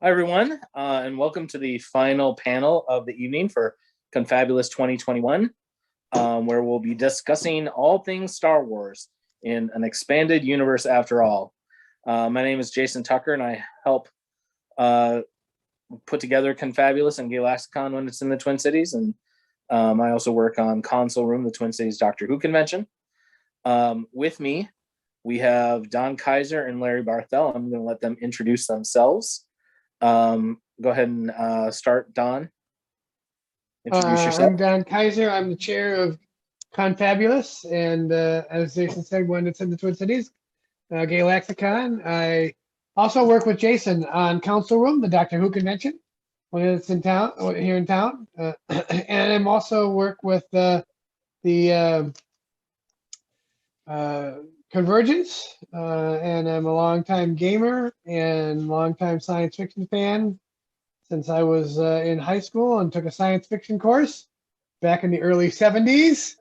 Hi, everyone, and welcome to the final panel of the evening for Confabulous 2021, where we'll be discussing all things Star Wars in an expanded universe after all. My name is Jason Tucker, and I help put together Confabulous and Galaxicon when it's in the Twin Cities, and I also work on Console Room, the Twin Cities Doctor Who convention. With me, we have Don Kaiser and Larry Barthel. I'm going to let them introduce themselves. Go ahead and start, Don. Introduce yourself. I'm Don Kaiser. I'm the chair of Confabulous, and as Jason said, when it's in the Twin Cities, Galaxicon. I also work with Jason on Council Room, the Doctor Who convention, when it's in town, here in town, and I'm also work with the Convergence, and I'm a longtime gamer and longtime science fiction fan since I was in high school and took a science fiction course back in the early 70s,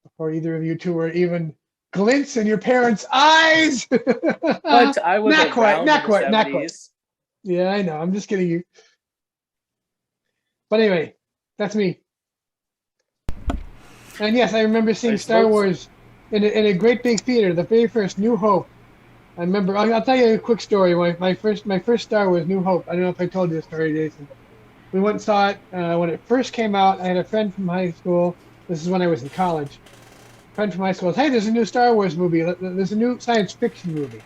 before either of you two were even glints in your parents' eyes. But I was not quite. Yeah, I know. I'm just kidding you. But anyway, that's me. And yes, I remember seeing Star Wars in a great big theater, the very first New Hope. I remember. I'll tell you a quick story. My first Star Wars, New Hope. I don't know if I told you the story, Jason. We went and saw it when it first came out. I had a friend from high school. This is when I was in college. A friend from high school said, "Hey, there's a new Star Wars movie. There's a new science fiction movie.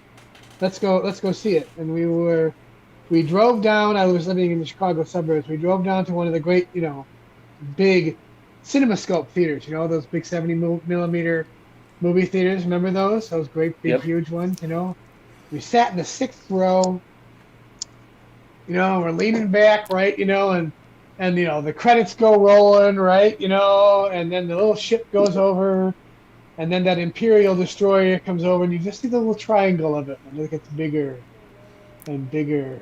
Let's go see it." And we drove down. I was living in the Chicago suburbs. We drove down to one of the great, big CinemaScope theaters. Those big 70 millimeter movie theaters. Remember those? Those great big huge ones. We sat in the 6th row. We're leaning back, right? And the credits go rolling, right? And then the little ship goes over, and then that Imperial destroyer comes over, and you just see the little triangle of it, and it gets bigger and bigger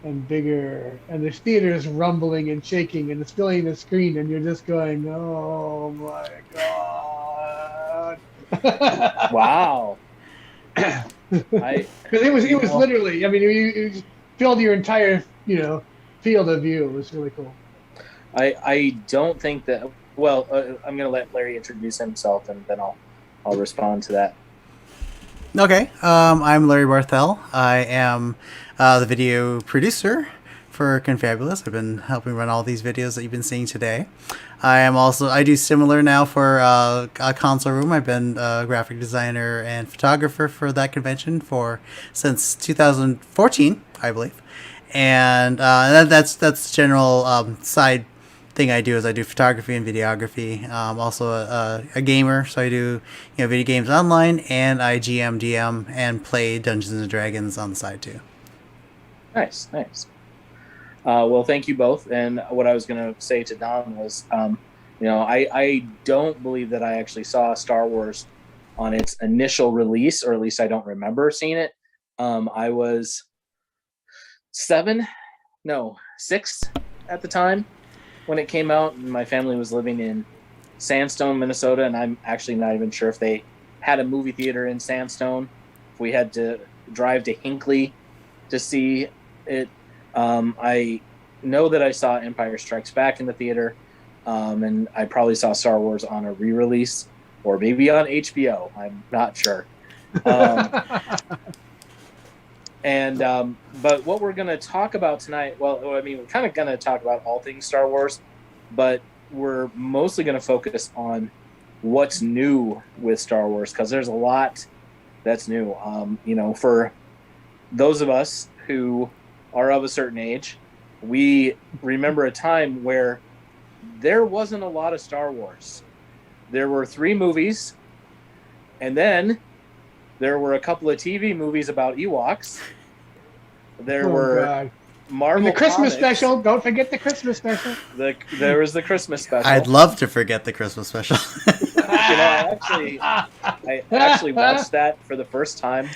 and bigger, and the theater is rumbling and shaking, and it's filling the screen, and you're just going, "Oh my god!" Wow. Because it was literally. I mean, you filled your entire field of view. It was really cool. I don't think that. Well, I'm going to let Larry introduce himself, and then I'll respond to that. Okay, I'm Larry Barthel. I am the video producer for Confabulous. I've been helping run all these videos that you've been seeing today. I do similar now for a Console Room. I've been a graphic designer and photographer for that convention since 2014, I believe. And that's the general side thing I do is I do photography and videography. Also a gamer, so I do video games online, and I GM, DM, and play Dungeons and Dragons on the side too. Nice. Well, thank you both. And what I was going to say to Don was, I don't believe that I actually saw Star Wars on its initial release, or at least I don't remember seeing it. I was 6 at the time when it came out, and my family was living in Sandstone, Minnesota, and I'm actually not even sure if they had a movie theater in Sandstone. If we had to drive to Hinckley to see it. I know that I saw Empire Strikes Back in the theater, and I probably saw Star Wars on a re-release, or maybe on HBO. I'm not sure. But what we're going to talk about tonight, we're kind of going to talk about all things Star Wars, but we're mostly going to focus on what's new with Star Wars, because there's a lot that's new. For those of us who are of a certain age, we remember a time where there wasn't a lot of Star Wars. There were 3 movies, and then there were a couple of TV movies about Ewoks. There were Marvel and the Christmas comics. Special. Don't forget the Christmas special. There was the Christmas special. I'd love to forget the Christmas special. I actually watched that for the first time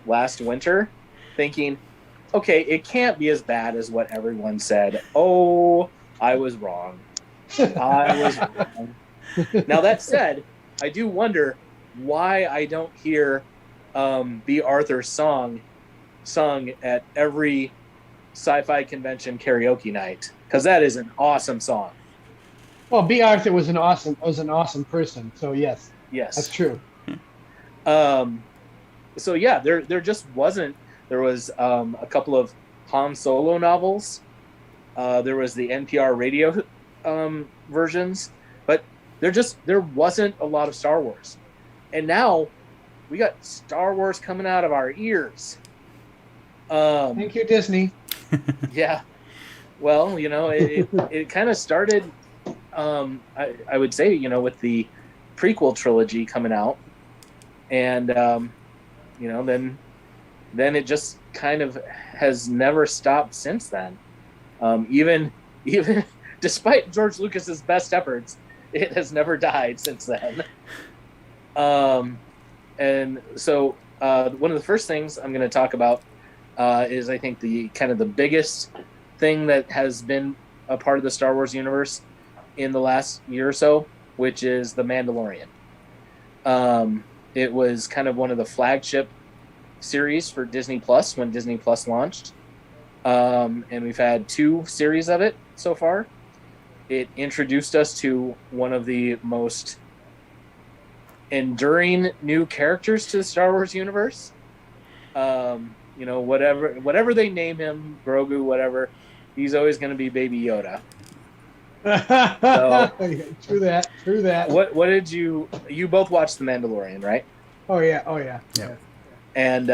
last winter, thinking, okay, it can't be as bad as what everyone said. Oh, I was wrong. Now, that said, I do wonder why I don't hear B. Arthur's song sung at every sci-fi convention karaoke night, because that is an awesome song. Well, B. Arthur was an awesome person. So yes, that's Yes. true. So yeah, there just wasn't. There was a couple of Han Solo novels. There was the NPR radio versions, but there wasn't a lot of Star Wars. And now we got Star Wars coming out of our ears. Thank you, Disney. Yeah. Well, it kind of started, I would say, with the prequel trilogy coming out. And, then it just kind of has never stopped since then. Even despite George Lucas's best efforts, it has never died since then. And so one of the first things I'm going to talk about is, I think, the kind of the biggest thing that has been a part of the Star Wars universe in the last year or so, which is The Mandalorian. It was kind of one of the flagship series for Disney Plus when Disney Plus launched. And we've had 2 series of it so far. It introduced us to one of the most enduring new characters to the Star Wars universe. Whatever they name him, Grogu, whatever, he's always going to be Baby Yoda. So, True that. What did you both watched The Mandalorian, right? Oh yeah. And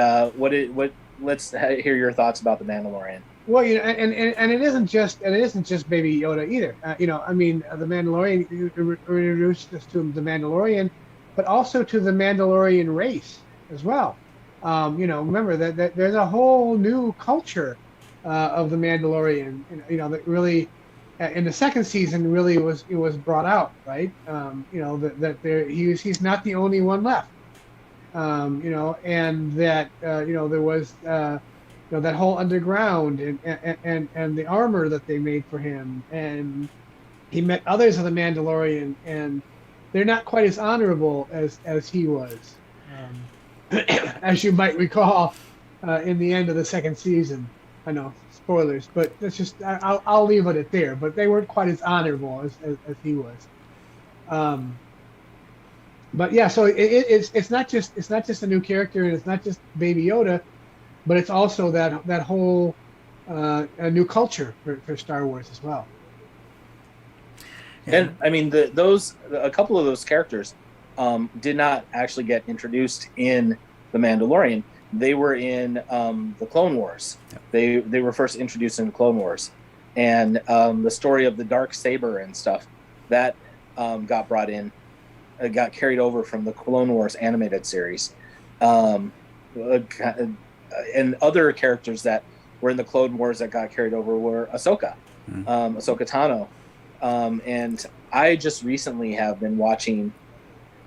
let's hear your thoughts about The Mandalorian. Well, and it isn't just Baby Yoda either. The Mandalorian introduced us to the Mandalorian, but also to the Mandalorian race as well. Remember that there's a whole new culture of the Mandalorian. That really, in the second season, really was brought out, right? He's not the only one left. And that there was that whole underground and the armor that they made for him, and he met others of the Mandalorian, and they're not quite as honorable as he was, as you might recall in the end of the second season. I know, spoilers, but that's just I'll leave it at there. But they weren't quite as honorable as he was. But yeah, so it's not just a new character, and it's not just Baby Yoda, but it's also that whole a new culture for Star Wars as well. Yeah. And I mean, a couple of those characters did not actually get introduced in The Mandalorian. They were in the Clone Wars. Yep. They were first introduced in the Clone Wars, and the story of the Darksaber and stuff that got brought in. Got carried over from the Clone Wars animated series. And other characters that were in the Clone Wars that got carried over were Ahsoka, Ahsoka Tano. And I just recently have been watching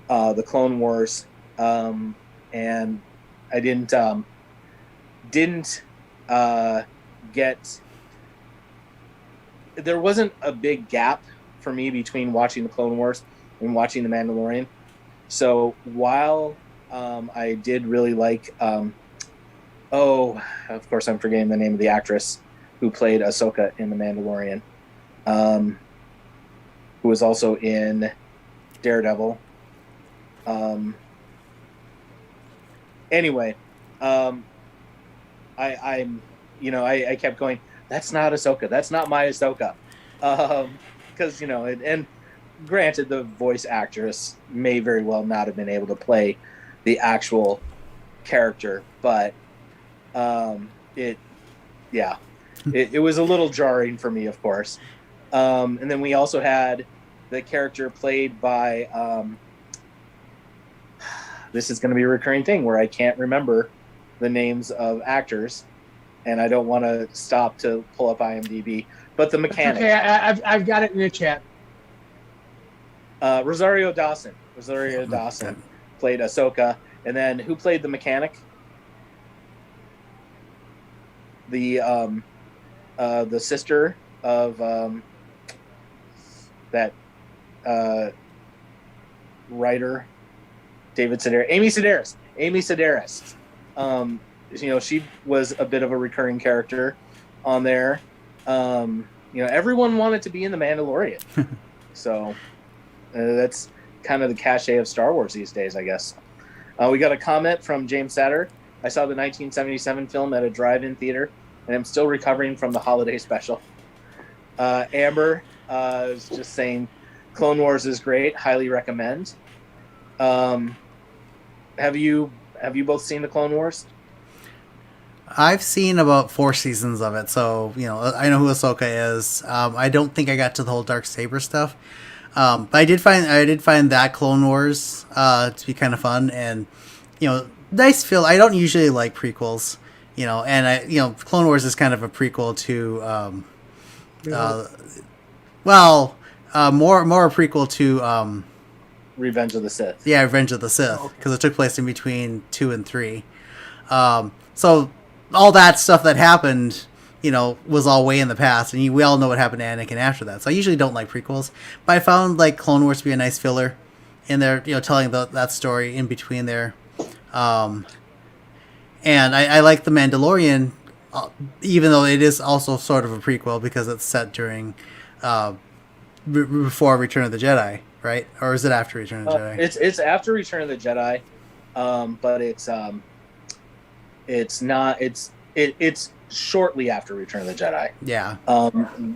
the Clone Wars, and I didn't get... There wasn't a big gap for me between watching the Clone Wars and watching The Mandalorian. So while I did really like, of course I'm forgetting the name of the actress who played Ahsoka in The Mandalorian, who was also in Daredevil. Anyway, I kept going, that's not Ahsoka. That's not my Ahsoka. Because, and granted, the voice actress may very well not have been able to play the actual character, but it was a little jarring for me, of course. And then we also had the character played by, this is going to be a recurring thing where I can't remember the names of actors, and I don't want to stop to pull up IMDb, but the mechanic. Okay, I've got it in the chat. Rosario Dawson played Ahsoka, and then who played the mechanic? The sister of that writer, David Sedaris, Amy Sedaris. She was a bit of a recurring character on there. Everyone wanted to be in the Mandalorian, so that's kind of the cachet of Star Wars these days, I guess. We got a comment from James Satter. I saw the 1977 film at a drive-in theater, and I'm still recovering from the holiday special. Amber is just saying, Clone Wars is great. Highly recommend. Have you both seen the Clone Wars? I've seen about 4 seasons of it, so I know who Ahsoka is. I don't think I got to the whole Dark Saber stuff, but I did find that Clone Wars to be kind of fun and nice feel. I don't usually like prequels, and Clone Wars is kind of a prequel to more a prequel to Revenge of the Sith. Yeah, Revenge of the Sith, because it took place in between 2 and 3. So all that stuff that happened, was all way in the past, and we all know what happened to Anakin after that. So I usually don't like prequels, but I found like Clone Wars to be a nice filler in there, telling that story in between there. And I like the Mandalorian, even though it is also sort of a prequel because it's set during before Return of the Jedi, right? Or is it after Return of the Jedi? It's after Return of the Jedi, but it's not. It's shortly after Return of the Jedi. Yeah.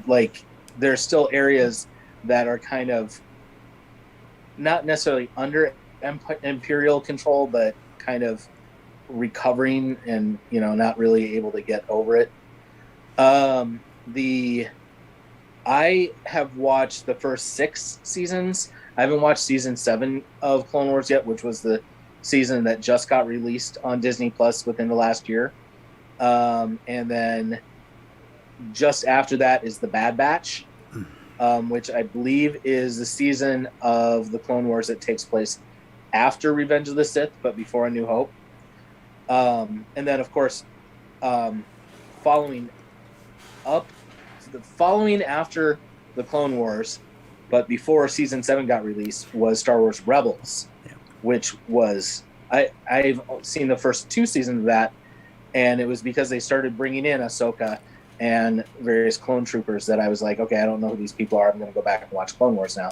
Like there's still areas that are kind of not necessarily under Imperial control, but kind of recovering and not really able to get over it. I have watched the first 6 seasons. I haven't watched season 7 of Clone Wars yet, which was the season that just got released on Disney Plus within the last year. And then just after that is the Bad Batch, which I believe is the season of the Clone Wars that takes place after Revenge of the Sith, but before A New Hope. And then, of course, following after the Clone Wars, but before season 7 got released, was Star Wars Rebels, which was I've seen the first 2 seasons of that, and it was because they started bringing in Ahsoka and various clone troopers that I was like, okay, I don't know who these people are. I'm going to go back and watch Clone Wars now.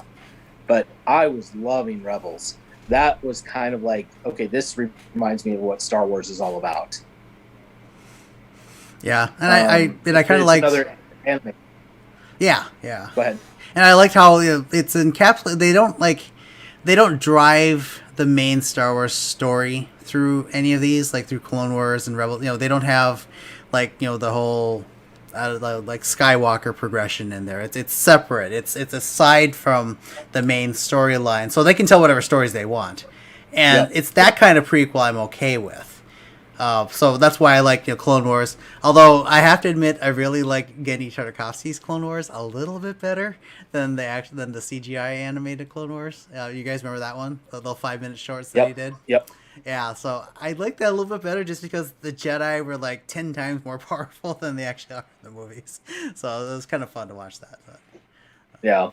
But I was loving Rebels. That was kind of like, okay, this reminds me of what Star Wars is all about. Yeah, and I kind of like another anime. Yeah. Go ahead. And I liked how it's encapsulated. They don't drive the main Star Wars story through any of these, like through Clone Wars and Rebels. They don't have the whole like Skywalker progression in there. It's separate. It's aside from the main storyline, so they can tell whatever stories they want. And it's that kind of prequel I'm okay with. So that's why I like Clone Wars. Although I have to admit, I really like Gendy Tartakovsky's Clone Wars a little bit better than the CGI animated Clone Wars. You guys remember that one? The little 5-minute shorts that he did? Yep. Yeah, so I like that a little bit better just because the Jedi were like 10 times more powerful than they actually are in the movies. So it was kind of fun to watch that. But. Yeah.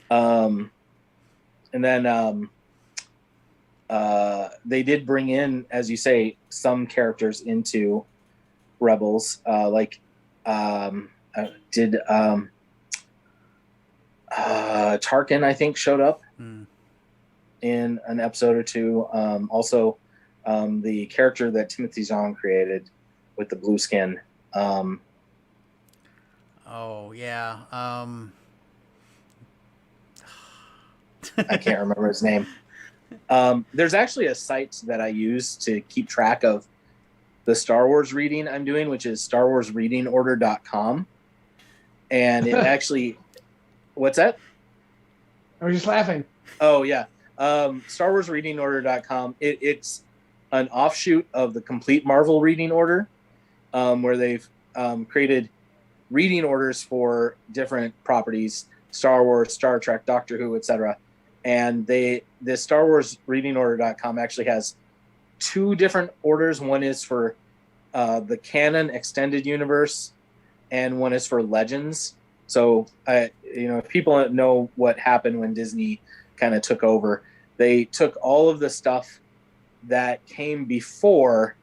And then they did bring in, as you say, some characters into Rebels. Tarkin, I think, showed up in an episode or 2. Also, the character that Timothy Zahn created with the blue skin. Oh yeah. I can't remember his name. There's actually a site that I use to keep track of the Star Wars reading I'm doing, which is StarWarsReadingOrder.com. And it actually... What's that? I was just laughing. Oh, yeah. StarWarsReadingOrder.com. It's an offshoot of the Complete Marvel Reading Order, where they've created reading orders for different properties, Star Wars, Star Trek, Doctor Who, etc. And the StarWarsReadingOrder.com actually has 2 different orders. One is for the canon extended universe, and one is for Legends. So, if people know what happened when Disney kind of took over, they took all of the stuff that came before,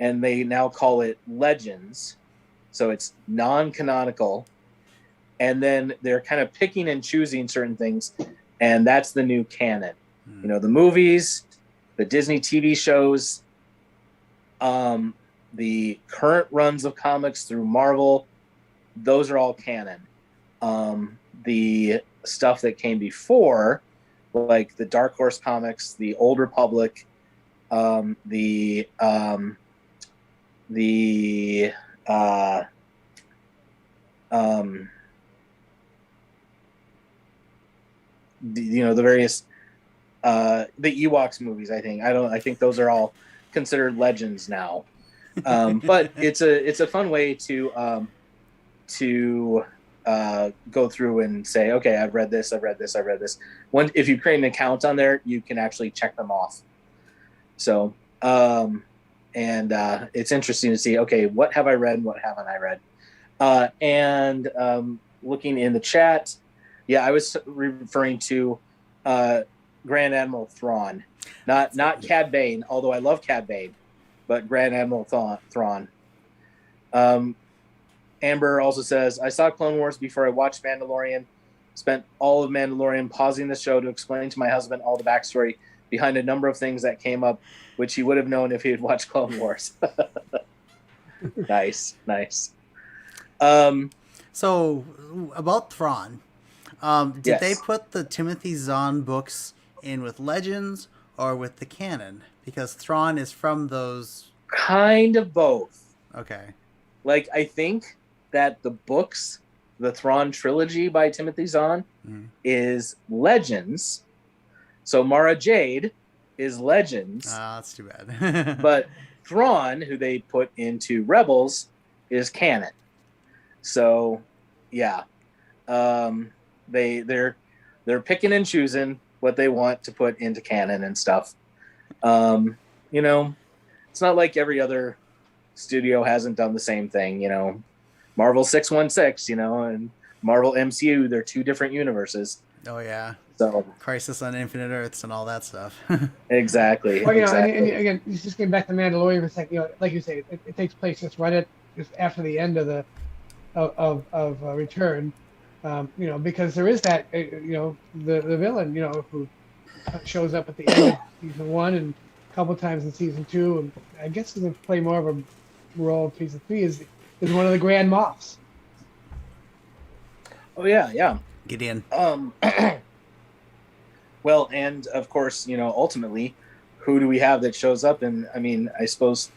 and they now call it Legends. So it's non-canonical. And then they're kind of picking and choosing certain things. And that's the new canon. You know, the movies, the Disney TV shows, the current runs of comics through Marvel, those are all canon. The stuff that came before, like the Dark Horse comics, the Old Republic, the various the Ewoks movies. I think those are all considered legends now. But it's a fun way to go through and say, okay, I've read this. If you create an account on there, you can actually check them off. So, it's interesting to see, okay, what have I read and what haven't I read? Looking in the chat, I was referring to Grand Admiral Thrawn, not Cad Bane, although I love Cad Bane, but Grand Admiral Thrawn. Amber also says, I saw Clone Wars before I watched Mandalorian, spent all of Mandalorian pausing the show to explain to my husband all the backstory behind a number of things that came up, which he would have known if he had watched Clone Wars. Nice. So, about Thrawn, did Yes. they put the Timothy Zahn books in with Legends or with the canon? Because Thrawn is from those... Kind of both. Okay. Like, I think that the books, the Thrawn trilogy by Timothy Zahn, is Legends. So Mara Jade is Legends. That's too bad. But Thrawn, who they put into Rebels, is canon. So, yeah. They're picking and choosing what they want to put into canon and stuff. It's not like every other studio hasn't done the same thing, Marvel 616, and Marvel MCU, they're two different universes. Oh yeah. So Crisis on Infinite Earths and all that stuff. Exactly. Well, exactly. and again, just getting back to Mandalorian for a second, like you say, it takes place just after the end of the Return, because there is that, the villain, who shows up at the end of season 1 and a couple times in season 2, and I guess he's going to play more of a role in season 3 is one of the Grand Moffs. Oh yeah. Gideon. Well, and of course, ultimately, who do we have that shows up? And I mean, I suppose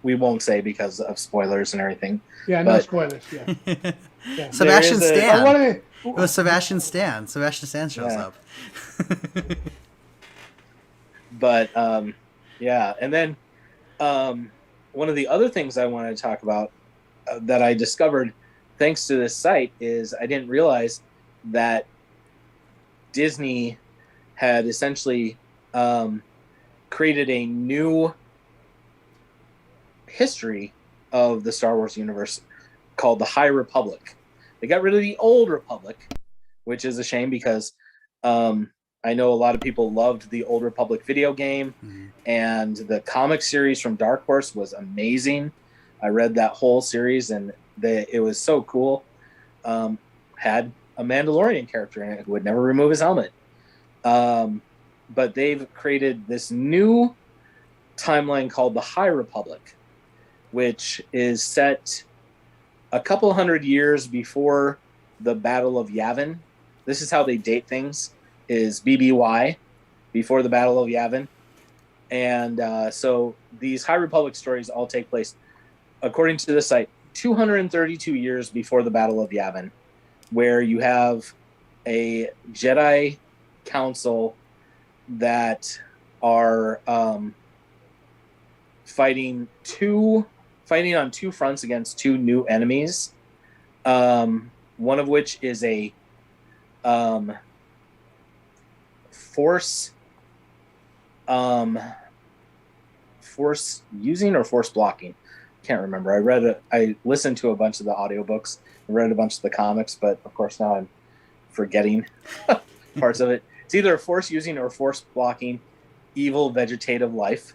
we won't say because of spoilers and everything. Yeah, no spoilers. Yeah. Sebastian Stan. It was Sebastian Stan. Sebastian Stan shows up. But and then one of the other things I wanted to talk about that I discovered thanks to this site is I didn't realize that Disney had essentially created a new history of the Star Wars universe called the High Republic. They got rid of the Old Republic, which is a shame because I know a lot of people loved the Old Republic video game, and the comic series from Dark Horse was amazing. I read that whole series, and it was so cool. Had a Mandalorian character in it who would never remove his helmet. But they've created this new timeline called the High Republic, which is set a couple hundred years before the Battle of Yavin. This is how they date things, is BBY, before the Battle of Yavin. And so these High Republic stories all take place, according to the site, 232 years before the Battle of Yavin, where you have a Jedi council that are fighting on two fronts against two new enemies. One of which is a force using or force blocking. Can't remember. I listened to a bunch of the audiobooks, read a bunch of the comics, but of course now I'm forgetting parts of it. It's either a force using or force blocking evil vegetative life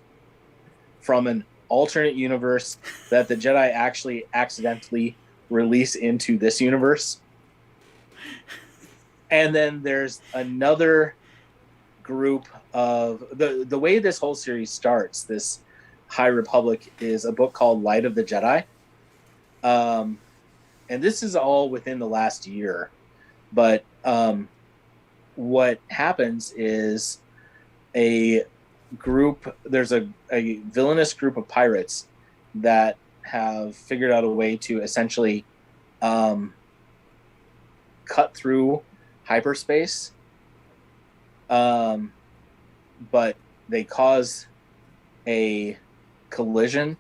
from an alternate universe that the Jedi actually accidentally release into this universe. And then there's another group of the way this whole series starts. This High Republic is a book called Light of the Jedi, and this is all within the last year. But what happens is there's a villainous group of pirates that have figured out a way to essentially cut through hyperspace, but they cause a collision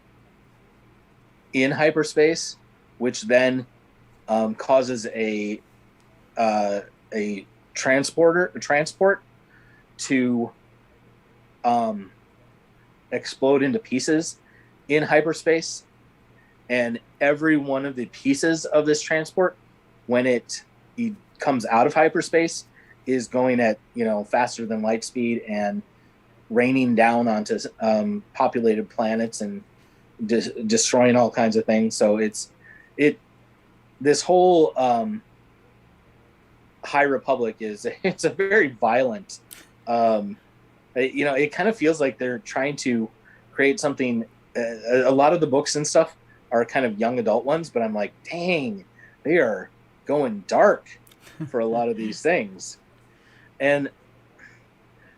in hyperspace, which then causes a transport to explode into pieces in hyperspace. And every one of the pieces of this transport, when it comes out of hyperspace, is going at faster than light speed and raining down onto populated planets and destroying all kinds of things. So this whole High Republic it's a very violent. It kind of feels like they're trying to create something. A lot of the books and stuff are kind of young adult ones, but I'm like, dang, they are going dark for a lot of these things. And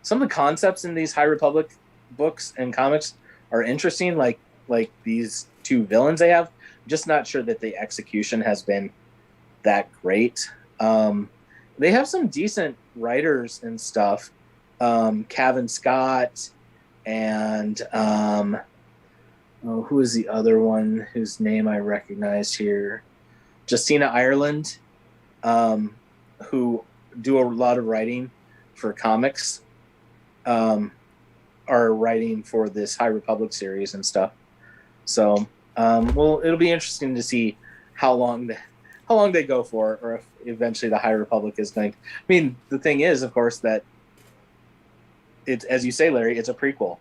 some of the concepts in these High Republic books and comics are interesting, like these two villains they have. I'm just not sure that the execution has been that great. They have some decent writers and stuff. Cavan Scott and who is the other one whose name I recognize here? Justina Ireland, who do a lot of writing for comics, are writing for this High Republic series and stuff. So, it'll be interesting to see how long they go for, or if eventually the High Republic is going. I mean, the thing is, of course, that it's, as you say, Larry, it's a prequel.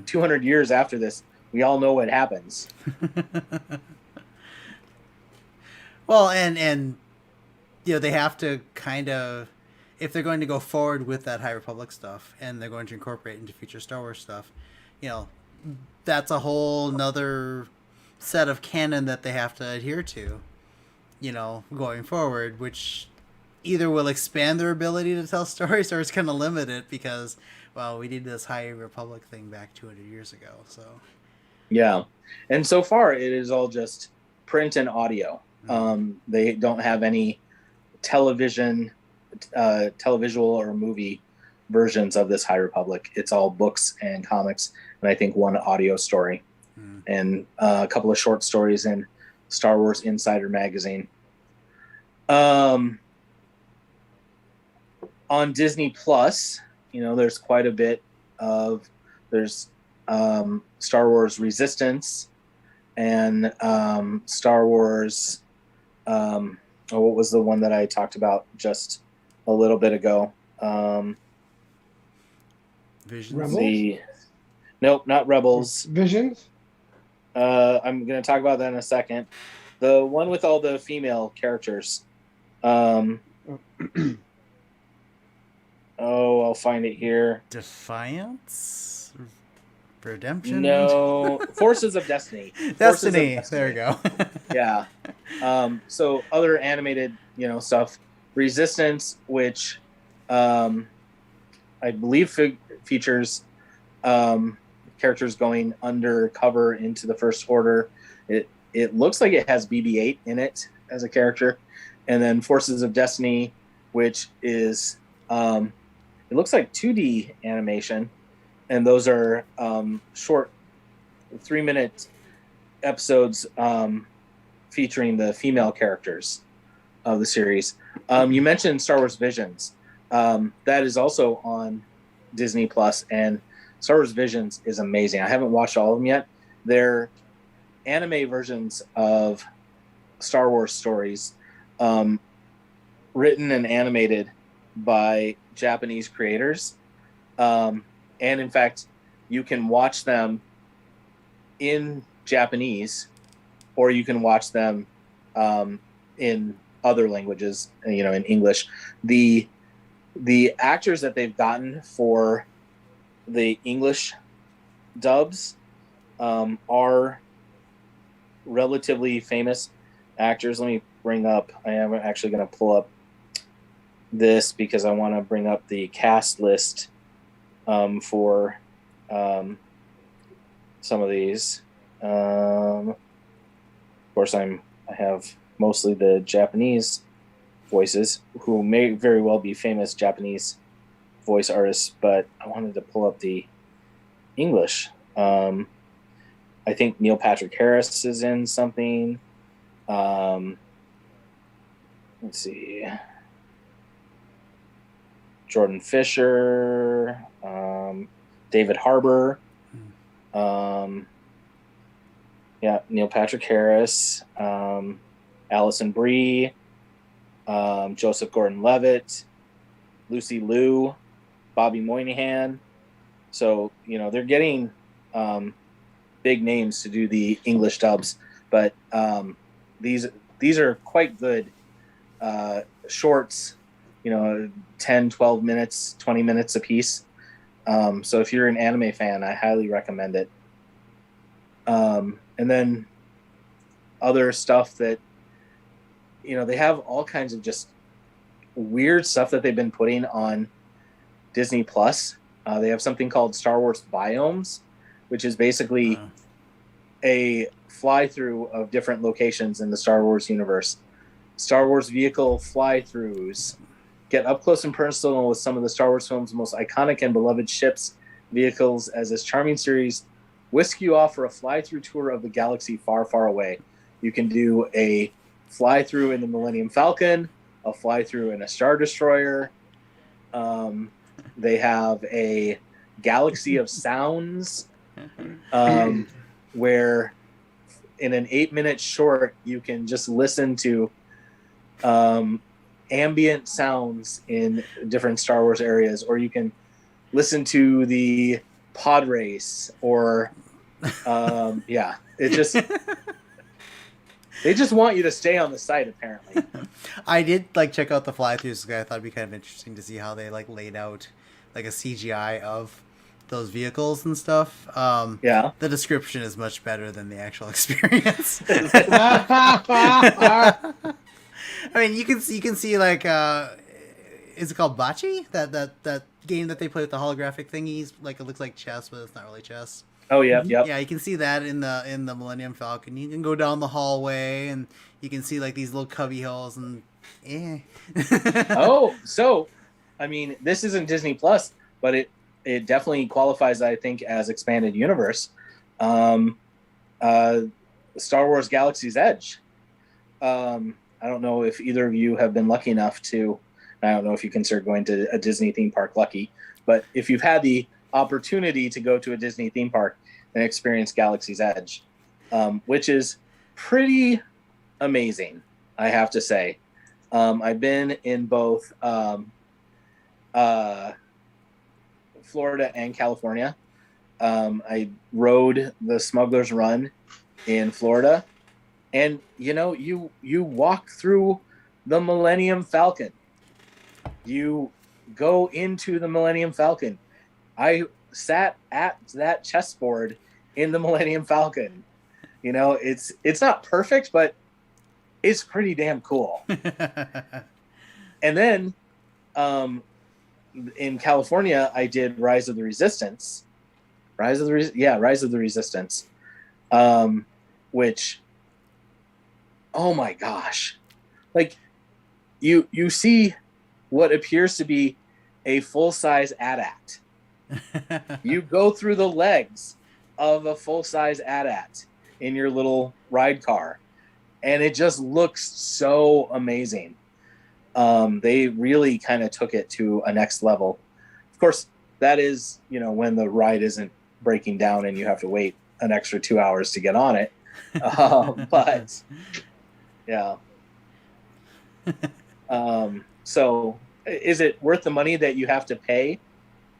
200 years after this, we all know what happens. Well, and they have to kind of, if they're going to go forward with that High Republic stuff and they're going to incorporate into future Star Wars stuff, that's a whole nother set of canon that they have to adhere to, going forward, which either will expand their ability to tell stories or it's going to limit it because, well, we did this High Republic thing back 200 years ago. So, yeah. And so far it is all just print and audio. They don't have any televisual or movie versions of this High Republic. It's all books and comics, and I think one audio story and a couple of short stories in Star Wars Insider magazine. On Disney Plus, there's quite a bit of Star Wars Resistance and Star Wars. What was the one that I talked about just a little bit ago? Visions. Rebels? Nope, not Rebels. Visions. I'm going to talk about that in a second. The one with all the female characters. I'll find it here. Defiance? Redemption? No. Forces of Destiny. Destiny. There we go. Yeah. So other animated, stuff. Resistance, which I believe features characters going undercover into the First Order. It looks like it has BB-8 in it as a character. And then Forces of Destiny, which is it looks like 2D animation, and those are short 3-minute episodes featuring the female characters of the series. You mentioned Star Wars Visions. That is also on Disney Plus, and Star Wars Visions is amazing. I haven't watched all of them yet. They're anime versions of Star Wars stories, written and animated by Japanese creators. And in fact, you can watch them in Japanese, or you can watch them in other languages, you know, in English. The actors that they've gotten for the English dubs are relatively famous actors. Let me bring up, I am actually going to pull up this because I want to bring up the cast list for some of these. Of course, I have mostly the Japanese voices, who may very well be famous Japanese voice artists, but I wanted to pull up the English. I think Neil Patrick Harris is in something. Let's see. Jordan Fisher, David Harbour, Neil Patrick Harris, Allison Brie, Joseph Gordon-Levitt, Lucy Liu, Bobby Moynihan. So, you know, they're getting big names to do the English dubs, but these are quite good shorts, you know, 10, 12 minutes, 20 minutes a piece. So if you're an anime fan, I highly recommend it. And then other stuff that, you know, they have all kinds of just weird stuff that they've been putting on Disney Plus. They have something called Star Wars Biomes, which is basically a fly-through of different locations in the Star Wars universe. Star Wars vehicle fly-throughs. Get up close and personal with some of the Star Wars film's most iconic and beloved ships, vehicles, as this charming series whisk you off for a fly-through tour of the galaxy far, far away. You can do a fly-through in the Millennium Falcon, a fly-through in a Star Destroyer. They have a Galaxy of Sounds, where in an 8-minute short, you can just listen to ambient sounds in different Star Wars areas, or you can listen to the pod race, or it just they just want you to stay on the site, apparently. I did like check out the fly-throughs. I thought it'd be kind of interesting to see how they like laid out like a CGI of those vehicles and stuff. The description is much better than the actual experience. I mean, you can see like is it called Bocce? That game that they play with the holographic thingies, like it looks like chess, but it's not really chess. Oh yeah, yep. Yeah, you can see that in the Millennium Falcon. You can go down the hallway and you can see like these little cubby holes and Oh, so I mean, this isn't Disney Plus, but it definitely qualifies, I think, as expanded universe. Star Wars Galaxy's Edge. I don't know if either of you have been lucky enough to. I don't know if you consider going to a Disney theme park lucky, but if you've had the opportunity to go to a Disney theme park and experience Galaxy's Edge, which is pretty amazing, I have to say. I've been in both Florida and California. I rode the Smuggler's Run in Florida, and you know, you walk through the Millennium Falcon. You go into the Millennium Falcon. I sat at that chessboard in the Millennium Falcon. You know, it's not perfect, but it's pretty damn cool. And then in California, I did Rise of the Resistance. Rise of the Resistance. Which, oh my gosh. Like, you see what appears to be a full-size AT-AT. You go through the legs of a full-size AT-AT in your little ride car, and it just looks so amazing. They really kind of took it to a next level. Of course, that is, you know, when the ride isn't breaking down and you have to wait an extra 2 hours to get on it. But yeah. So is it worth the money that you have to pay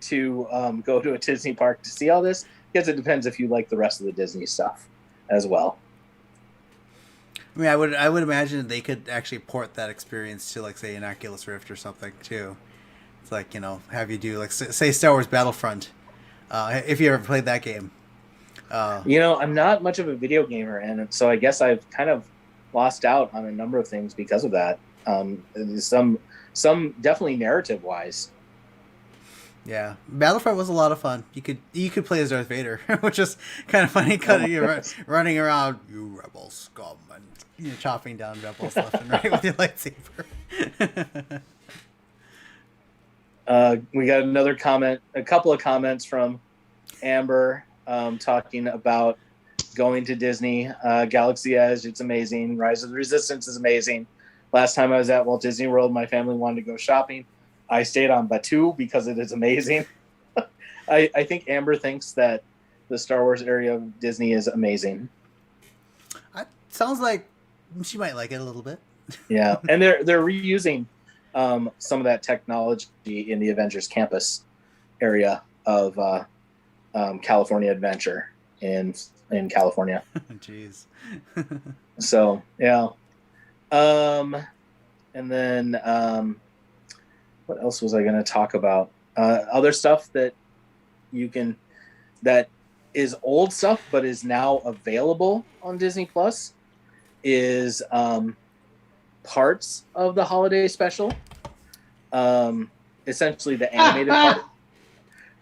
to go to a Disney park to see all this, because it depends if you like the rest of the Disney stuff as well. I mean, I would imagine they could actually port that experience to, like, say, an Oculus Rift or something too. It's like, you know, have you do, like, say Star Wars Battlefront, if you ever played that game. You know, I'm not much of a video gamer, and so I guess I've kind of lost out on a number of things because of that. Some definitely narrative wise. Yeah, Battlefront was a lot of fun. You could play as Darth Vader, which is kind of funny, running around, you rebel scum, and, you know, chopping down rebels left and right with your lightsaber. We got another comment, a couple of comments from Amber, talking about going to Disney. Galaxy Edge, it's amazing. Rise of the Resistance is amazing. Last time I was at Walt Disney World, my family wanted to go shopping. I stayed on Batuu because it is amazing. I think Amber thinks that the Star Wars area of Disney is amazing. Sounds like she might like it a little bit. Yeah, and they're reusing some of that technology in the Avengers Campus area of California Adventure in California. Jeez. So yeah, and then what else was I going to talk about? Other stuff that that is old stuff but is now available on Disney Plus is parts of the holiday special. Essentially the animated part.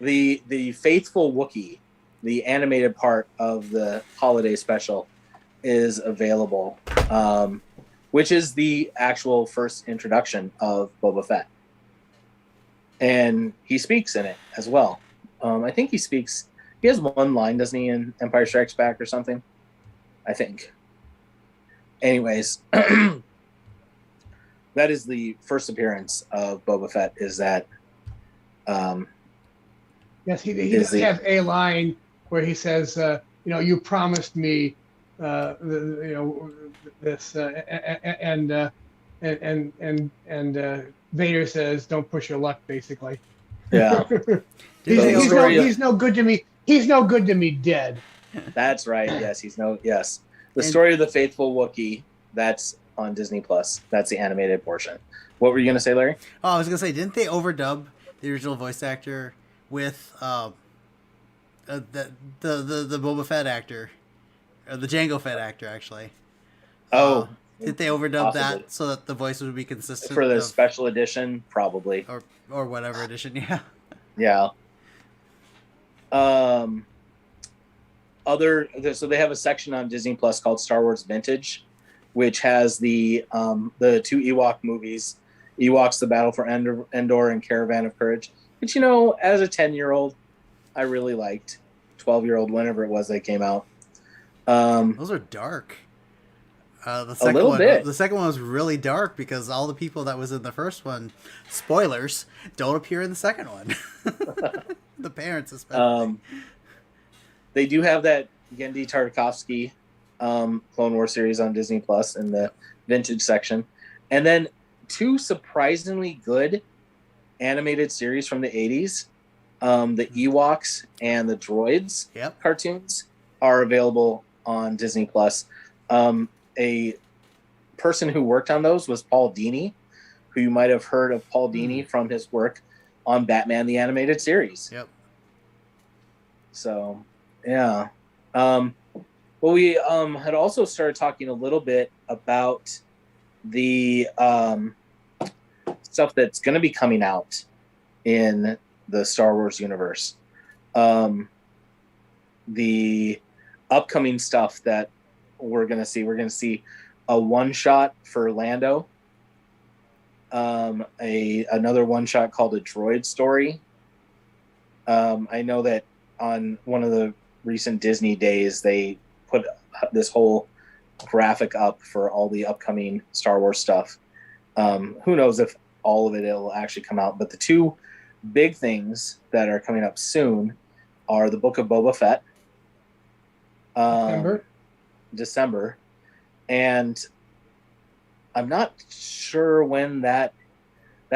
The Faithful Wookiee, the animated part of the holiday special, is available, which is the actual first introduction of Boba Fett. And he speaks in it as well. I think he has one line, doesn't he, in Empire Strikes Back or something? I think. Anyways, that is the first appearance of Boba Fett, is that... yes, he does have a line where he says, you know, you promised me, this, and Vader says, "Don't push your luck," basically. Yeah. he's no good to me. He's no good to me dead. That's right. Yes, yes. The story of the Faithful Wookiee, that's on Disney Plus. That's the animated portion. What were you gonna say, Larry? Oh, I was gonna say, didn't they overdub the original voice actor with the Boba Fett actor, or the Jango Fett actor, actually? Did they overdub possibly that so that the voice would be consistent for the special edition? Probably, or whatever edition. Yeah. Yeah. So they have a section on Disney Plus called Star Wars Vintage, which has the two Ewok movies, Ewoks: The Battle for Endor and Caravan of Courage, which, you know, as a 10-year-old, I really liked. 12-year-old, whenever it was they came out. Those are dark. The second one was really dark because all the people that was in the first one, spoilers, don't appear in the second one. The parents especially. They do have that Genndy Tartakovsky Clone Wars series on Disney Plus in the vintage section, and then two surprisingly good animated series from the 80s, the Ewoks and the Droids cartoons, are available on Disney Plus. A person who worked on those was Paul Dini, who you might have heard of Paul Dini from his work on Batman the Animated Series. Yep. So, yeah. Well, we had also started talking a little bit about the stuff that's going to be coming out in the Star Wars universe. The upcoming stuff that we're going to see a one-shot for Lando, another one-shot called A Droid Story. I know that on one of the recent Disney days, they put this whole graphic up for all the upcoming Star Wars stuff. Who knows if all of it will actually come out, but the two big things that are coming up soon are the Book of Boba Fett. December, and I'm not sure when that's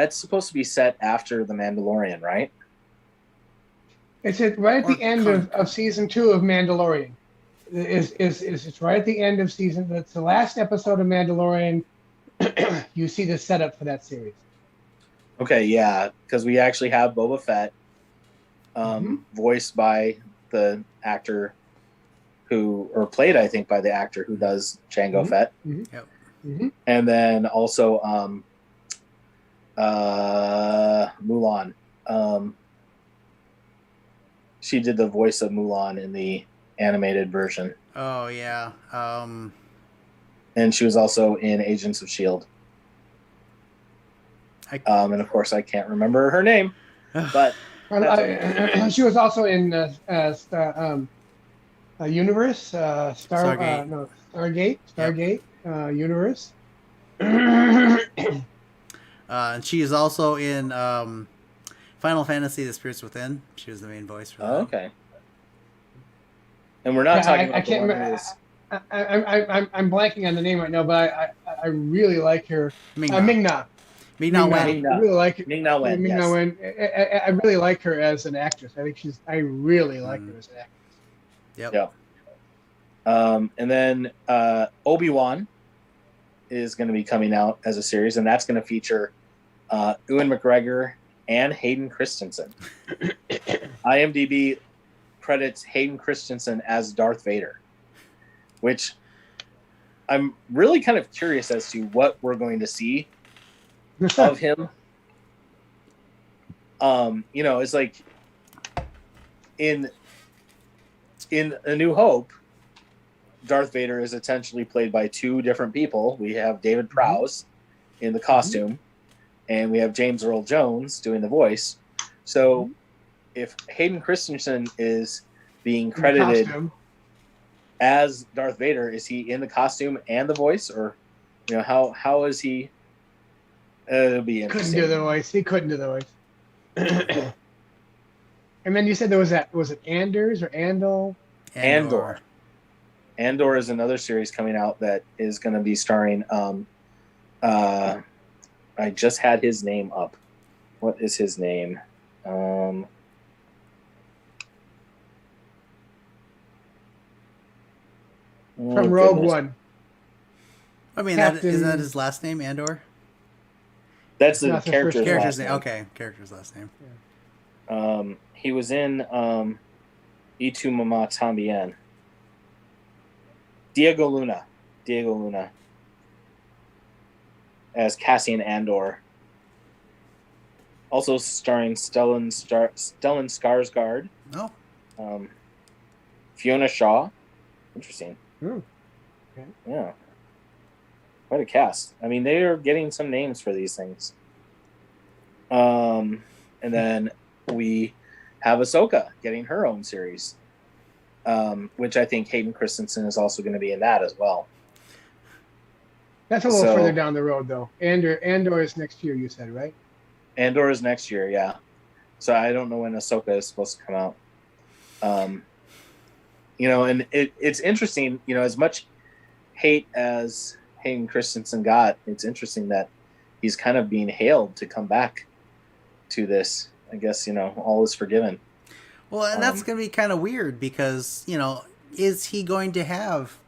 supposed to be set after The Mandalorian, right? It's right at Or the end of season 2 of Mandalorian. It's right at the end of season. That's the last episode of Mandalorian. You see the setup for that series. Okay, yeah, because we actually have Boba Fett, voiced by the actor or played, I think, by the actor who does Jango Fett. Yep. And then also Mulan. She did the voice of Mulan in the animated version. Oh yeah. And she was also in Agents of S.H.I.E.L.D. And of course, I can't remember her name, but she was also in Universe, Stargate, Universe. And she is also in Final Fantasy: The Spirits Within. She was the main voice for that. Oh, okay. And we're not talking about the one who is... I'm blanking on the name right now, but I really like her. Ming-Na. Ming-Na. I really like her. Ming-Na Wen. Ming-Na Wen. I really like her as an actress. I really like her as an actress. Yep. And then Obi-Wan is going to be coming out as a series, and that's going to feature Ewan McGregor and Hayden Christensen. IMDb credits Hayden Christensen as Darth Vader, which I'm really kind of curious as to what we're going to see of him. It's like in A New Hope, Darth Vader is essentially played by two different people. We have David Prowse in the costume, and we have James Earl Jones doing the voice. So if Hayden Christensen is being credited as Darth Vader, is he in the costume and the voice, or how is he? It'll be interesting. Couldn't do the voice. He couldn't do the voice. And then you said was it Anders or Andor? Andor is another series coming out that is going to be starring. I just had his name up. What is his name? From Rogue One. I mean, is that his last name, Andor? That's the character's name. Okay, character's last name. Yeah. He was in Y Tu Mamá También. Diego Luna as Cassian Andor. Also starring Stellan Skarsgård. Oh. Fiona Shaw. Interesting. Okay. Yeah. Quite a cast. I mean, they are getting some names for these things. And then we have Ahsoka getting her own series, which I think Hayden Christensen is also going to be in that as well. That's a little further down the road, though. Andor is next year, you said, right? Andor is next year, yeah. So I don't know when Ahsoka is supposed to come out. And it's interesting, as much hate as Hayden Christensen got, it's interesting that he's kind of being hailed to come back to this. I guess, all is forgiven. Well, and that's going to be kind of weird because, is he going to have,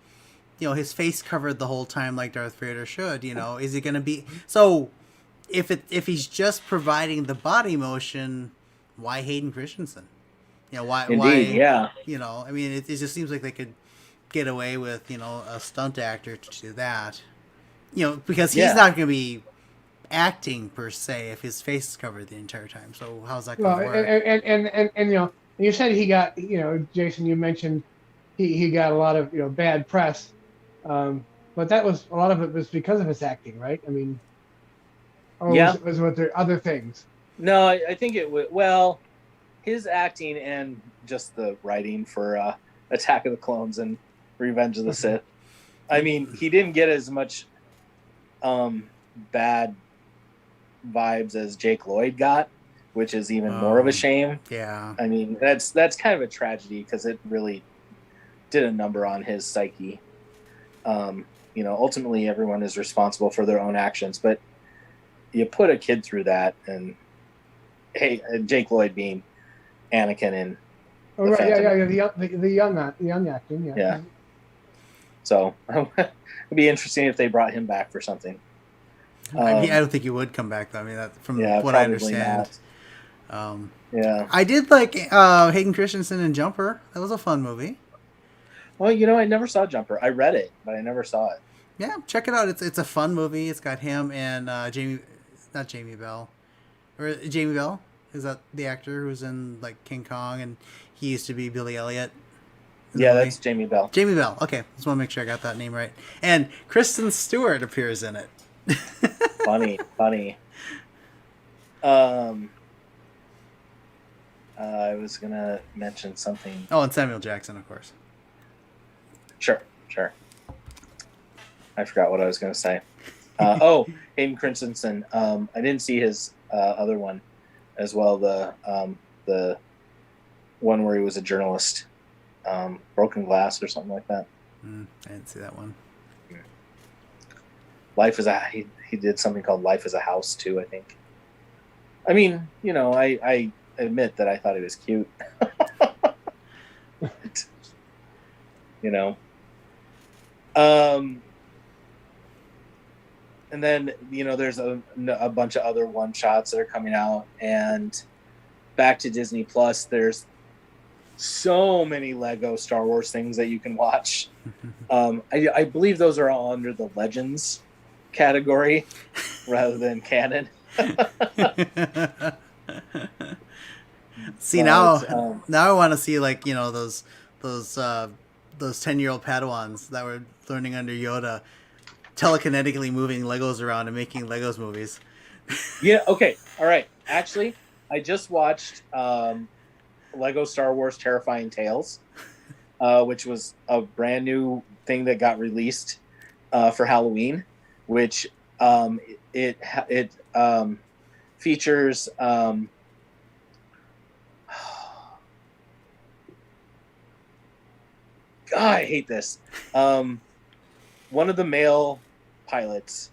his face covered the whole time like Darth Vader should? Is he going to be... So, if he's just providing the body motion, why Hayden Christensen? Why? Yeah. I mean, it just seems like they could get away with, a stunt actor to do that. Because he's not going to be acting per se if his face is covered the entire time. So how's that going to work? And you said he got, Jason, you mentioned he got a lot of bad press, but that was a lot of it was because of his acting, right? I mean, was there other things? No, I think it was his acting and just the writing for Attack of the Clones and Revenge of the Sith. I mean, he didn't get as much bad vibes as Jake Lloyd got, which is even more of a shame. Yeah. I mean, that's kind of a tragedy because it really did a number on his psyche. Ultimately everyone is responsible for their own actions, but you put a kid through that, and Jake Lloyd being Anakin in Oh, right, yeah. The young acting, yeah. Yeah. So it'd be interesting if they brought him back for something. I don't think he would come back though. I mean, that from what I understand. Yeah. I did like Hayden Christensen in Jumper. That was a fun movie. Well, I never saw Jumper. I read it, but I never saw it. Yeah, check it out. It's a fun movie. It's got him and not Jamie Bell, or Jamie Bell. Is that the actor who's in like King Kong, and he used to be Billy Elliot? Yeah, that's Jamie Bell. Jamie Bell. Okay, just want to make sure I got that name right. And Kristen Stewart appears in it. Funny. I was gonna mention something. Oh, and Samuel Jackson, of course. Sure. I forgot what I was gonna say. Hayden Christensen. I didn't see his other one as well. The one where he was a journalist, Broken Glass or something like that. I didn't see that one. He did something called Life as a House too, I think. I mean, I admit that I thought he was cute. And then there's a bunch of other one shots that are coming out, and back to Disney Plus, there's so many Lego Star Wars things that you can watch. I believe those are all under the Legends category rather than canon. See, now I want to see like those 10-year-old Padawans that were learning under Yoda, telekinetically moving Legos around and making Legos movies. Yeah. Okay. All right. Actually, I just watched Lego Star Wars Terrifying Tales, which was a brand new thing that got released for Halloween, which it features God, I hate this. One of the male pilots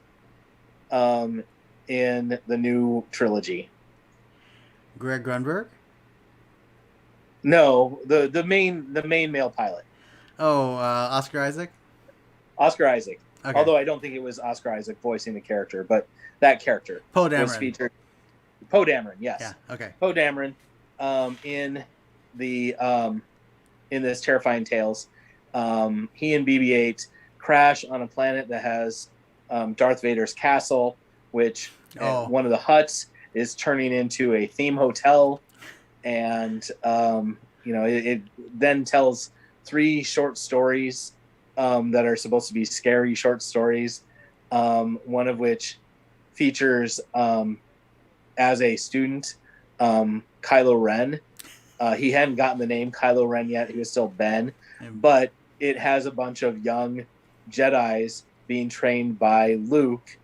in the new trilogy. Greg Grunberg? No, the main male pilot. Oh, Oscar Isaac? Oscar Isaac. Okay. Although I don't think it was Oscar Isaac voicing the character, but that character Poe Dameron was featured. Poe Dameron, yes. Yeah. Okay. Poe Dameron, in this Terrifying Tales, he and BB-8 crash on a planet that has Darth Vader's castle, which one of the huts is turning into a theme hotel, and it then tells 3 short stories that are supposed to be scary short stories, one of which features as a student Kylo Ren. He hadn't gotten the name Kylo Ren yet. He was still Ben, but it has a bunch of young Jedis being trained by Luke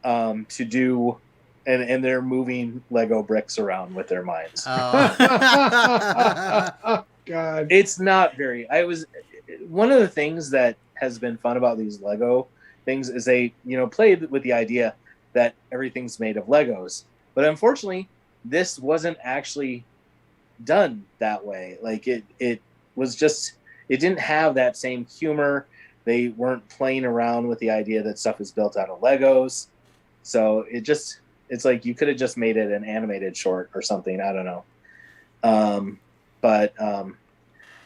to do, and they're moving Lego bricks around with their minds. Oh, God. It's not very. One of the things that has been fun about these Lego things is they, played with the idea that everything's made of Legos, but unfortunately, this wasn't actually done that way. Like it was just, it didn't have that same humor. They weren't playing around with the idea that stuff is built out of Legos. So it's like you could have just made it an animated short or something. I don't know.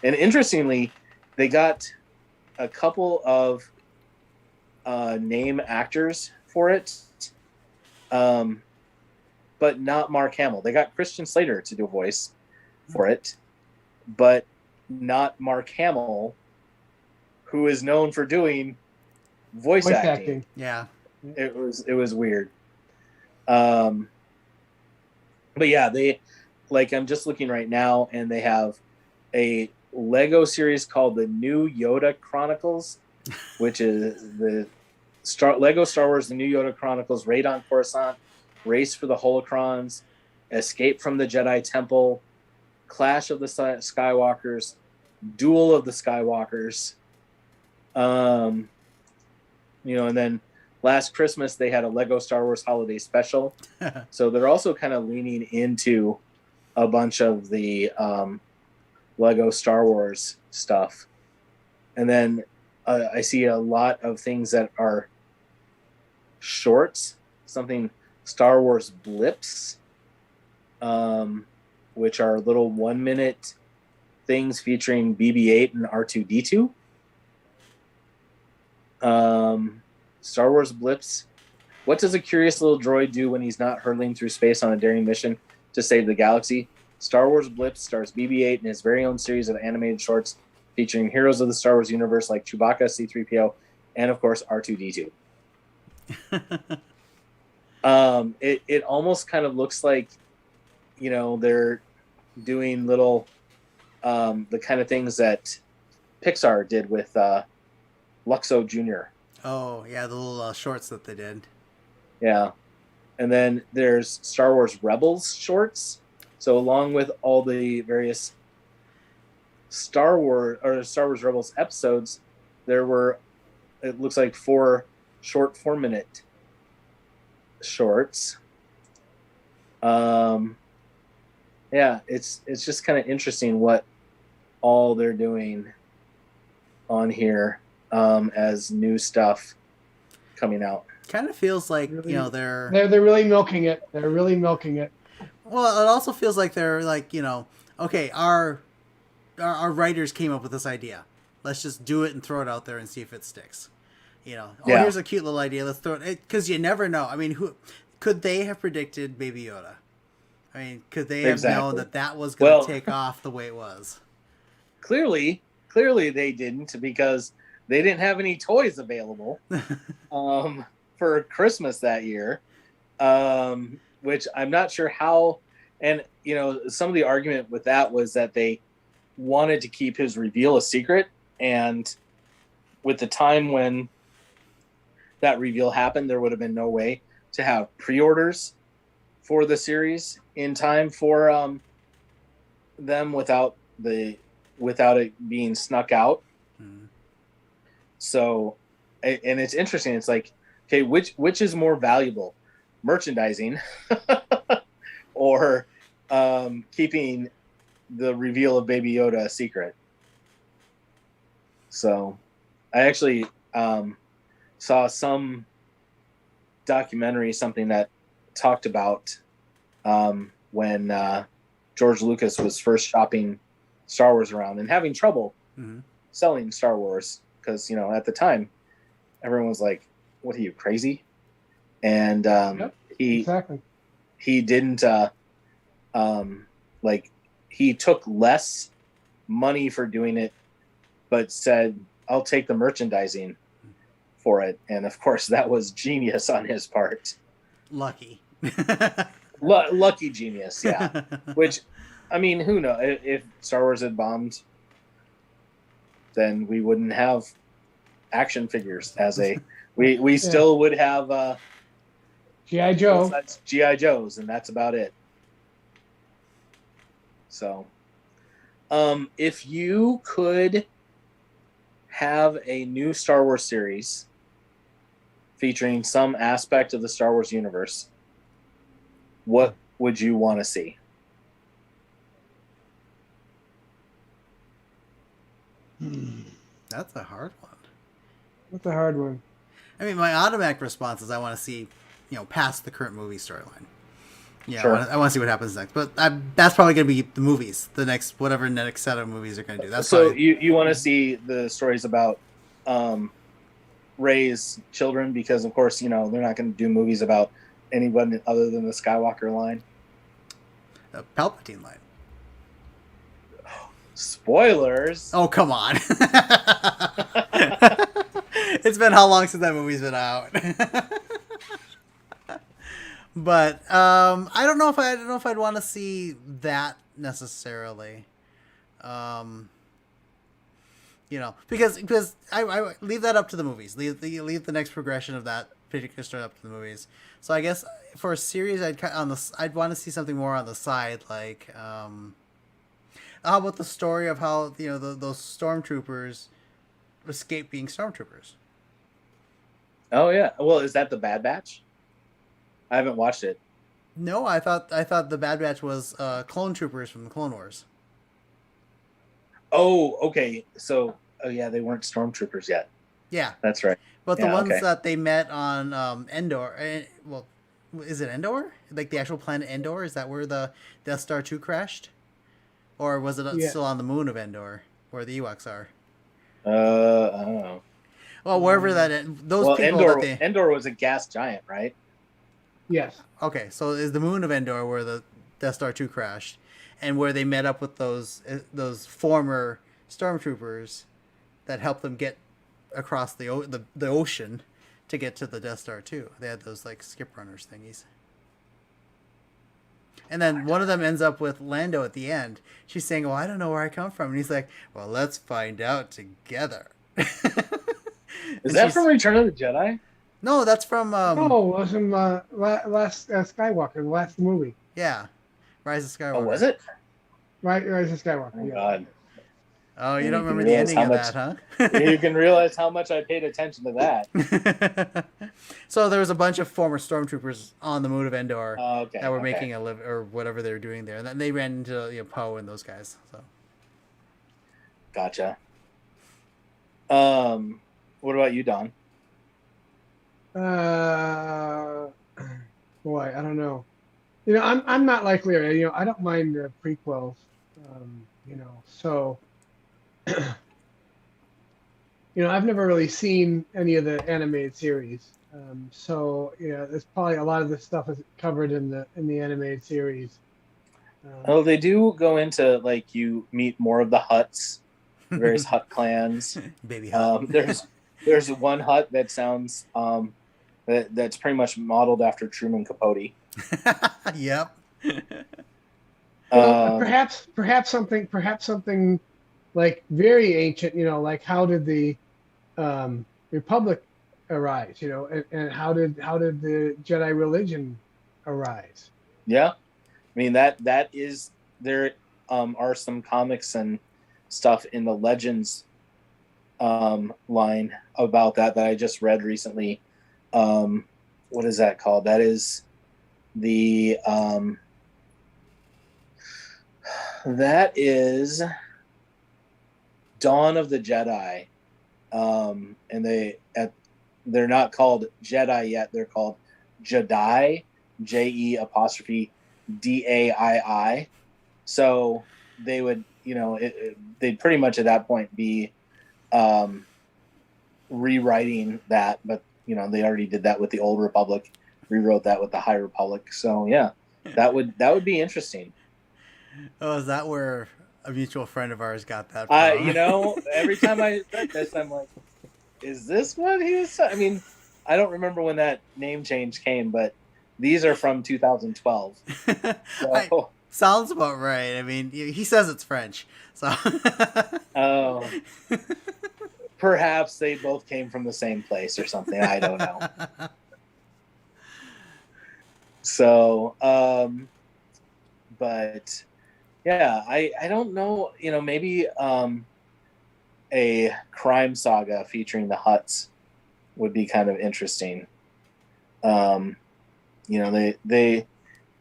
And interestingly, they got a couple of name actors for it, but not Mark Hamill. They got Christian Slater to do a voice for it, but not Mark Hamill, who is known for doing voice acting. Yeah, it was weird. But yeah, I'm just looking right now, and they have a Lego series called the New Yoda Chronicles, which is the Lego Star Wars: The New Yoda Chronicles, Raid on Coruscant, Race for the Holocrons, Escape from the Jedi Temple, Clash of the Skywalkers, Duel of the Skywalkers. And then last Christmas they had a Lego Star Wars Holiday Special. So they're also kind of leaning into a bunch of the Lego Star Wars stuff. And then I see a lot of things that are shorts, something Star Wars Blips, which are little 1 minute things featuring BB-8 and R2-D2. Star Wars Blips. What does a curious little droid do when he's not hurtling through space on a daring mission to save the galaxy? Star Wars Blips stars BB-8 in his very own series of animated shorts featuring heroes of the Star Wars universe like Chewbacca, C-3PO, and of course R2-D2. It almost kind of looks like, they're doing little the kind of things that Pixar did with Luxo Jr. Oh yeah, the little shorts that they did. Yeah, and then there's Star Wars Rebels shorts. So along with all the various Star Wars Rebels episodes, there were, it looks like, 4 short 4-minute shorts. Yeah, it's just kind of interesting what all they're doing on here as new stuff coming out. Kind of feels like Really, they're really milking it. They're really milking it. Well, it also feels like they're like, okay, our writers came up with this idea. Let's just do it and throw it out there and see if it sticks. Here's a cute little idea. Let's throw it, because you never know. I mean, who could they have predicted Baby Yoda? I mean, could they have known that was going to take off the way it was? Clearly they didn't, because they didn't have any toys available for Christmas that year. Which I'm not sure how, and some of the argument with that was that they wanted to keep his reveal a secret, and with the time when that reveal happened, there would have been no way to have pre-orders for the series in time for them without it being snuck out. So, and it's interesting. It's like, okay, which is more valuable? Merchandising or keeping the reveal of Baby Yoda a secret. So I actually saw some documentary, something that talked about when George Lucas was first shopping Star Wars around and having trouble selling Star Wars, because at the time everyone was like, what are you, crazy? And he didn't he took less money for doing it, but said, I'll take the merchandising for it. And of course that was genius on his part. Lucky. Lucky genius, yeah. Which, I mean, who knows? If Star Wars had bombed, then we wouldn't have action figures we still would have G.I. Joe. G.I. Joes, and that's about it. So, if you could have a new Star Wars series featuring some aspect of the Star Wars universe, what would you want to see? That's a hard one. That's a hard one. I mean, my automatic response is I want to see, past the current movie storyline. Yeah, sure. I want to see what happens next. But that's probably going to be the movies, the next set of movies they're going to do. That's so probably... you want to see the stories about Rey's children, because of course they're not going to do movies about anyone other than the Skywalker line. The Palpatine line. Spoilers. Oh, come on. It's been how long since that movie's been out? But I don't know if I'd want to see that necessarily. Because I leave that up to the movies. Leave the next progression of that particular story up to the movies. So I guess for a series, I'd want to see something more on the side, like how about the story of how those stormtroopers escape being stormtroopers? Oh yeah. Well, is that the Bad Batch? I haven't watched it. No, I thought the Bad Batch was clone troopers from the Clone Wars. Oh, okay. So, oh yeah, they weren't stormtroopers yet. Yeah, That's right. but the Yeah, ones okay. that they met on Endor, well, is it Endor? Like the actual planet Endor? Is that where the Death Star 2 crashed? Or was it Yeah. still on the moon of Endor, where the Ewoks are? I don't know. Well, wherever those Well, people that they. Endor was a gas giant, right? Yes. Okay, so is the moon of Endor where the Death Star 2 crashed, and where they met up with those former stormtroopers that helped them get across the ocean to get to the Death Star 2. They had those like skip runners thingies. And then one of them ends up with Lando at the end. She's saying, "Well, I don't know where I come from," and he's like, "Well, let's find out together." Is that from Return of the Jedi? No, that's from Oh, it was from last Skywalker, the last movie. yeah, Rise of Skywalker. Oh, was it? Right, Rise of Skywalker. Oh yeah. God. Oh, you And don't you can remember the realize ending how of much- that, huh? You can realize how much I paid attention to that. So there was a bunch of former stormtroopers on the moon of Endor Oh, okay. that were okay. making a live or whatever they were doing there, and then they ran into Poe and those guys. So Gotcha. What about you, Don? Boy, I don't know. You know, I'm not like Larry. You know, I don't mind prequels. You know, so you know, I've never really seen any of the animated series. So you know, there's probably a lot of this stuff is covered in the animated series. Oh, they do go into like you meet more of the Hutts, various Hutt clans. baby Hutt. There's one Hutt that sounds that's pretty much modeled after Truman Capote. Yep. Well, perhaps something like very ancient. You know, like how did the Republic arise? You know, and how did the Jedi religion arise? Yeah, I mean that is there are some comics and stuff in the Legends line about that I just read recently. What is that called? That is the that is Dawn of the Jedi, and they're not called Jedi yet. They're called Jedi, JE''DAII. So they would, you know, they'd pretty much at that point be rewriting that, but you know they already did that with the Old Republic, rewrote that with the High Republic. So yeah, that would be interesting. Oh, is that where a mutual friend of ours got that from? You know, every time I read this, I'm like, is this what he was? I mean, I don't remember when that name change came, but these are from 2012. So. Sounds about right. I mean, he says it's French, so. Oh. Perhaps they both came from the same place or something. I don't know. So, but yeah, I don't know. You know, maybe a crime saga featuring the Hutts would be kind of interesting. You know, they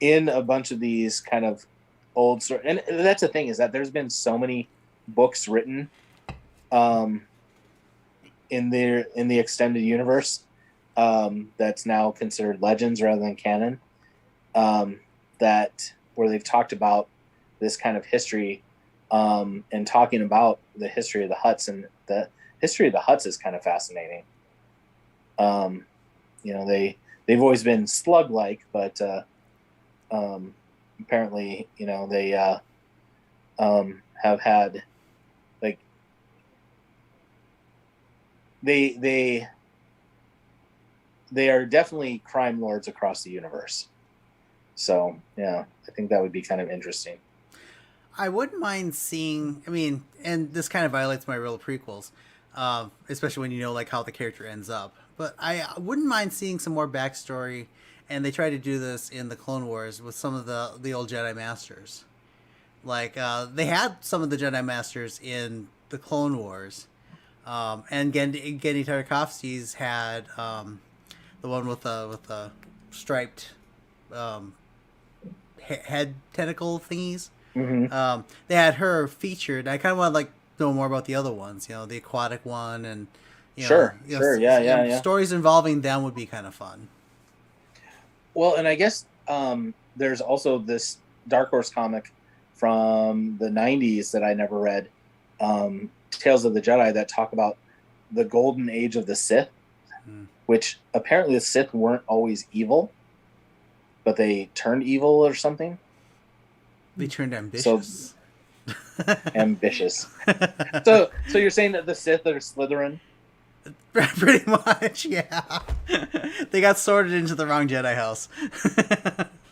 in a bunch of these kind of old stories, and that's the thing is that there's been so many books written in the extended universe that's now considered legends rather than canon, that where they've talked about this kind of history and talking about the history of the Hutts, and the history of the Hutts is kind of fascinating. You know, they've always been slug-like, but apparently, you know, they have had like they are definitely crime lords across the universe. So yeah, I think that would be kind of interesting. I wouldn't mind seeing. I mean, and this kind of violates my rule of prequels, especially when you know like how the character ends up. But I wouldn't mind seeing some more backstory, and they try to do this in the Clone Wars with some of the old Jedi Masters. Like they had some of the Jedi Masters in the Clone Wars, and Genndy Tartakovsky's had the one with the striped head tentacle thingies. Mm-hmm. They had her featured. I kind of want to like know more about the other ones. The aquatic one, and sure, yeah. Stories involving them would be kind of fun. Well, and I guess there's also this Dark Horse comic from the 90s that I never read, Tales of the Jedi, that talk about the golden age of the Sith, which apparently the Sith weren't always evil, but they turned evil or something. They turned ambitious. Ambitious. So you're saying that the Sith are Slytherin? Pretty much, yeah. They got sorted into the wrong Jedi house.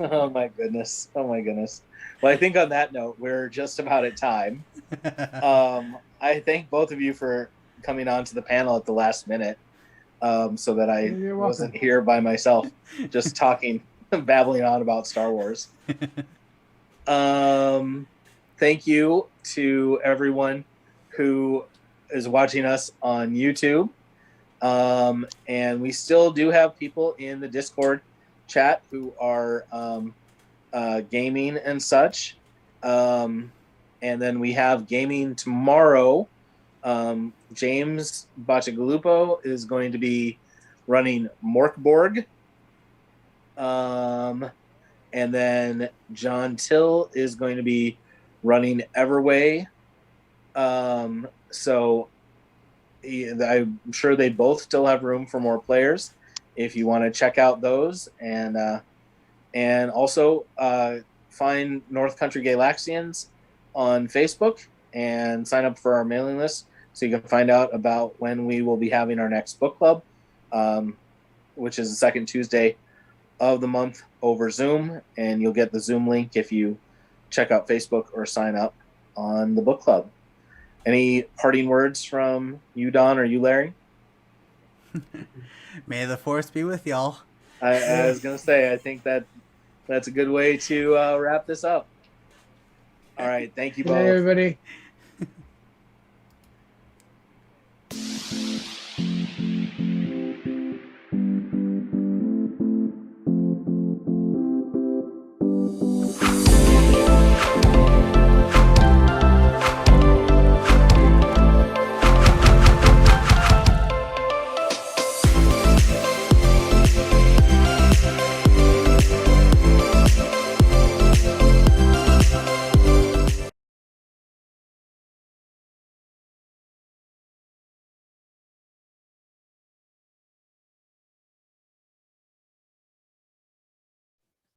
Oh my goodness. Well, I think on that note, we're just about at time. I thank both of you for coming on to the panel at the last minute, so that I wasn't here by myself, just talking, babbling on about Star Wars. Thank you to everyone who is watching us on YouTube. And we still do have people in the Discord chat who are gaming and such. And then we have gaming tomorrow. James Bachagalupo is going to be running Morkborg. And then John Till is going to be running Everway. So I'm sure they both still have room for more players if you want to check out those. And also find North Country Galaxians on Facebook and sign up for our mailing list so you can find out about when we will be having our next book club, which is the second Tuesday of the month over Zoom. And you'll get the Zoom link if you check out Facebook or sign up on the book club. Any parting words from you, Don, or you, Larry? May the Force be with y'all. I was going to say, I think that's a good way to wrap this up. All right. Thank you both. Hey, everybody.